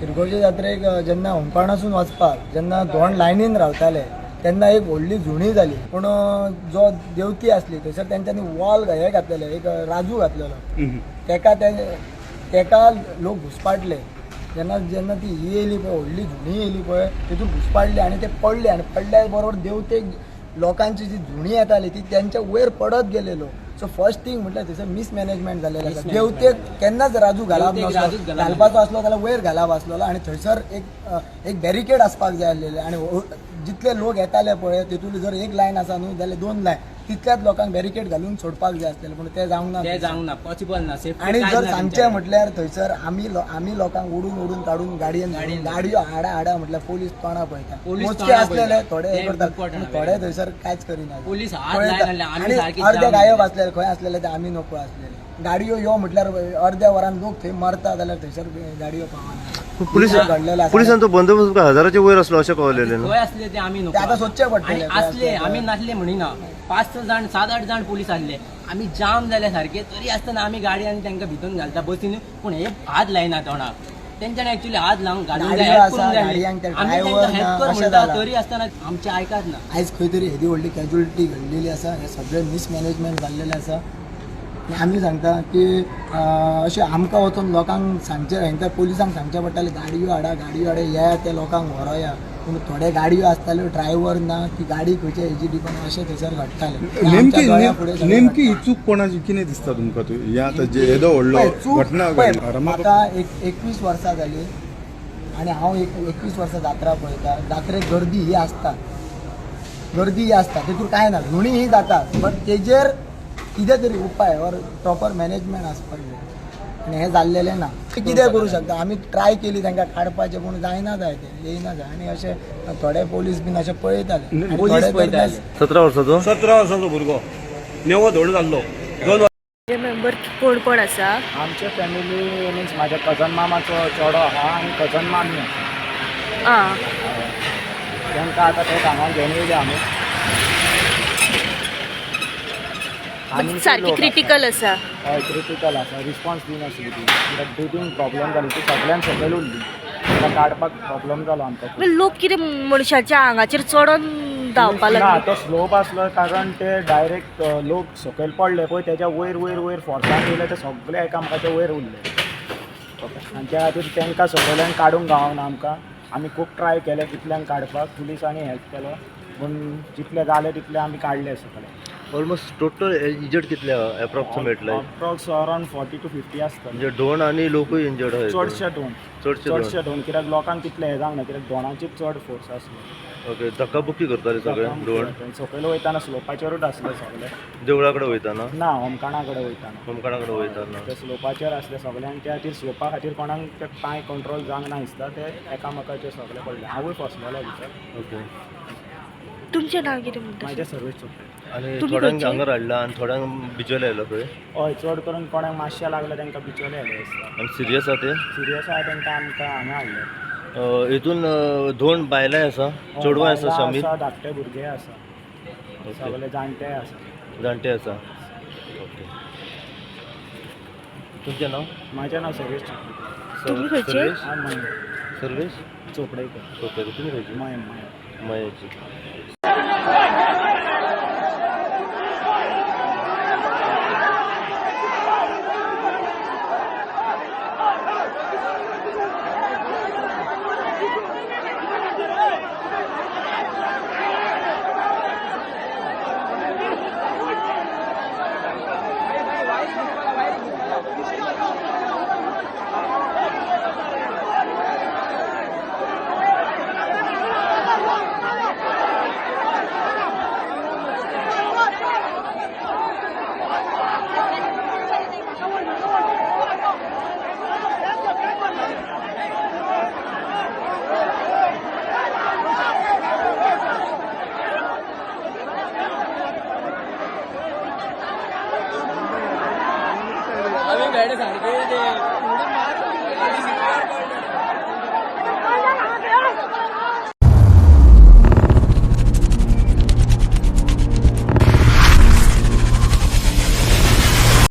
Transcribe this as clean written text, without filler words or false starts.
शिरगांवचे जात्रेक जेन्ना होमकारणासून वचपाक जेन्ना दोन लायनीन रावताले तेन्ना एक व्हडली झुणी जाली, पूण जो देवती आसली थंयसर तेंच्यांनी वॉल हे घातलेले, एक राजू घातलेलो, तेका लोक घुसपाटले. जेन्ना जेन्ना ती ही येयली पळय, व्हडली झुणी येयली पळय, तितून घुसपाटले आनी ते पडले, आनी पडल्या बरोबर देवतेक लोकांची जी झुणी येताली ती तेंच्या वयर पडत गेलेलो. सो फर्स्ट थिंग म्हटल्यार थंयसर मिसमॅनेजमेंट जाल्लेलें आसा. देवतेक केन्नाच राजू घालप नासलो, घालपाचो आसलो जाल्यार वयर घालप आसलेलो, आनी थंयसर एक बॅरिकेड आसपाक जाय आसलेले. आनी जितले लोक येताले पळय तितून जर एक लायन आसा न्हू जाल्यार 2 लायन, तितल्याच लोकांक बॅरिकेड घालून सोडपाक जाय आसलेले, पूण ते जावंक ना, पॉसिबल ना. आनी जर सांगचे म्हटल्यार थंयसर आमी लोकांक ओडून काडून गाडयो हाडा म्हटल्यार पोलीस तोंडा पळयता. मोजके आसलेले थोडे हे करतात, थोडे थंयसर कांयच करिना. आनी अर्धे गायब आसलेले, खंय आसलेले ते आमी नोकळो आसलेले. गाडयो यो म्हटल्यार अर्ध्या वरान लोक थंय मरता जाल्यार थंयसर गाडयो पावना. पुलिसांचो तो बंदोबस्त 1000च्या वयर असलो अशें कळलेलें. खंय आसले ते आमी नको, आतां सोदचे पडटले. आसले आमी नासले म्हणिना, 5-6 जाण 7-8 जाण पोलीस आसले. आमी जाम जाले सारखे, तरी आसतना आमी गाडी आनी तांकां भितून घालता बसीन, पूण हे हात लायना तोंडाक. तेंच्यानी एक्चुअली हात लावंक घालूंक तरी आसतना आमचे आयकात ना. आयज खंय तरी येदी व्हडली कॅज्युअलिटी घडलेली आसा, हे सगळे मिसमॅनेजमेंट जाल्लेले आसा. आमी सांगता की अशें आमकां वचून लोकांक सांगचे पोलिसांक सांगचे पडटाले गाडयो हाडा या त्या लोकांक व्हरोया, पूण थोडे गाडयो आसताल्यो ड्रायव्हर ना, ती गाडी खंयच्या हेजी डिपेंड अशें थंयसर घडटालें. नेमकी ही चूक कोणाची कितें दिसता तुमकां? हे आतां जे येदो व्हडलो घटना म्हाका 21 वर्सां जाली आनी हांव 21 वर्सां जात्रा पळयता. जात्रेक गर्दी ही आसता, तितून कांय ना, झुणी ही जाता, बट तेजेर कितें तरी उपाय और प्रॉपर मॅनेजमेंट आसपाक जाय. आनी हें जाल्लेलें ना. कितें करूं शकता, आमी ट्राय केली तांकां काडपाचें, पूण जायना जाय तें, येयना जाय. आनी अशें थोडे पोलीस बीन अशें पळयताले. 17 वर्साचो भुरगो नेवो धोड जाल्लो. 2 मेंबर कोण कोण आसा? आमचे फॅमिली मिन्स म्हाज्या कजन मामाचो चेडो आहा आनी कजन मामी आसा. तांकां आतां ते हांगा घेवन येयले आमी. सारकी क्रिटिकल आसा? हय क्रिटिकल आसा, रिस्पॉन्स दिनासली ती. कित्याक ब्रिथींग प्रॉब्लम जाली, ती सगळ्यान सकयल उरली, ताका काडपाक प्रॉब्लम जालो आमकां. लोक कितें मनशाच्या आंगाचेर चडोन धांवपा लागले? ना, तो स्लोप आसलो कारण ते डायरेक्ट लोक सकयल पडले पळय, तेच्या वयर फोर्सान येयले, ते सगळे एकामेकाच्या वयर उरले. आनी त्या खातीर तांकां सकयल्यान काडूंक गावना आमकां. आमी खूब ट्राय केले कितल्यांक काडपाक, पुलिसांनी हेल्प केलो, पूण जितले जाले तितले आमी काडले सकयल. ऑलमोस्ट टोटल इंजर्ड कितले एप्रॉक्सिमेटली? अप्रॉक्स अराउंड 40 to 50 आसता. म्हणजे दोन आणि लोकूय इंजर्ड आहात? चडशे दोन, कित्याक लोकांक तितले हे जावंक ना, कित्याक दोनाचीच चड फोर्स आसलो. ओके, धक्काबुक्की करताले सगळे दोन? सकयल वयताना स्लोपाचेरूच आसले सगळे. देवळा कडेन वयताना? ना, होमकाणा कडेन वयताना. ते स्लोपाचेर आसले सगळे, आनी त्या खातीर स्लोपा खातीर कोणाक ते पांय कंट्रोल जावंक ना दिसता, ते एकामेकाचे सगळे पडले. हांवूय फसलेलो भितर. ओके. तुमचें नांव कितें म्हणटा? म्हाजें सर्वेश चोपडे. आनी थोड्यांक हांगा हाडला आनी थोड्यांक बिचोले आयलो खंय? हय, चड करून कोणाक मातशें लागलें तांकां बिचोले हाडले दिसता. आनी सिरियस आहा ते? सिरियस आहा तांकां आमकां हांगा हाडले. हितून 2 बायलांय आसा, चेडवां आसा, शामील? धाकटे भुरगे आसा, सगळे जाणटे आसा. ओके. तुमचें नांव? म्हाजें नांव सर्वेश चोपडे. तुमी खंयचे? सर्वेश चोपडेकर. ओके. तुमी खंयचे? मयेची. आम्ही सारखे